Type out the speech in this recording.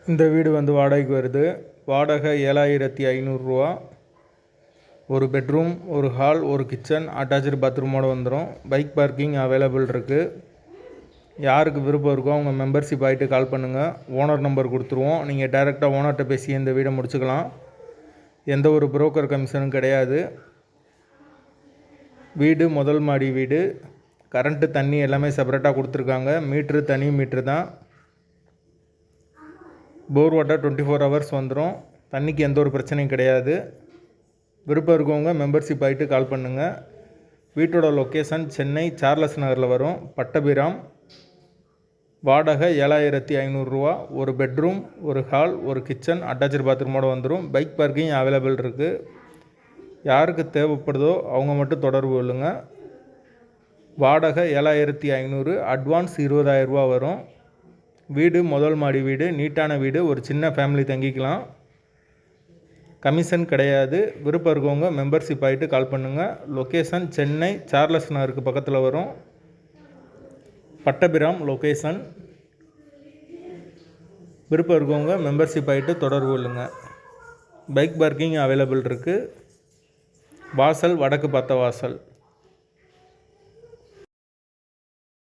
இந்த வீடு வந்து வாடகைக்கு வருது. வாடகை 7500 ரூபா. ஒரு பெட்ரூம், ஒரு ஹால், ஒரு கிச்சன், அட்டாச்சு பாத்ரூமோடு வந்துடும். பைக் பார்க்கிங் அவைலபிள் இருக்குது. யாருக்கு விருப்பம் இருக்கோ அவங்க மெம்பர்ஷிப் ஆகிட்டு கால் பண்ணுங்கள். ஓனர் நம்பர் கொடுத்துருவோம். நீங்கள் டைரெக்டாக ஓனர்கிட்ட பேசி இந்த வீடை முடிச்சுக்கலாம். எந்த ஒரு புரோக்கர் கமிஷனும் கிடையாது. வீடு முதல் மாடி வீடு. கரண்ட்டு தண்ணி எல்லாமே செப்பரேட்டாக கொடுத்துருக்காங்க. மீட்ரு தனி மீட்ரு தான். போர் வாட்டர் 24 ஹவர்ஸ் வந்துடும். தண்ணிக்கு எந்த ஒரு பிரச்சனையும் கிடையாது. விருப்பம் இருக்கவங்க மெம்பர்ஷிப் ஆகிட்டு கால் பண்ணுங்கள். வீட்டோட லொக்கேஷன் சென்னை சார்லஸ் நகரில் வரும். பட்டபிராம். வாடகை 7500 ரூபா. ஒரு பெட்ரூம், ஒரு ஹால், ஒரு கிச்சன், அட்டாச்சு பாத்ரூமோடு வந்துடும். பைக் பார்க்கிங் அவைலபிள் இருக்குது. யாருக்கு தேவைப்படுதோ அவங்க மட்டும் தொடர்பு கொள்ளுங்கள். வாடகை 7500, அட்வான்ஸ் 20000 ரூபா வரும். வீடு முதல் மாடி வீடு, நீட்டான வீடு. ஒரு சின்ன ஃபேமிலி தங்கிக்கலாம். கமிஷன் கிடையாது. விருப்பம் இருக்கவங்க மெம்பர்ஷிப் ஆகிட்டு கால் பண்ணுங்கள். லொக்கேஷன் சென்னை சார்லஸ் நகருக்கு பக்கத்தில் வரும். பட்டபிராம் லொக்கேஷன். விருப்பம் இருக்கவங்க மெம்பர்ஷிப் ஆகிட்டு தொடர்பு கொள்ளுங்கள். பைக் பார்க்கிங் அவைலபிள் இருக்குது. வாசல் வடக்கு பார்த்த வாசல்.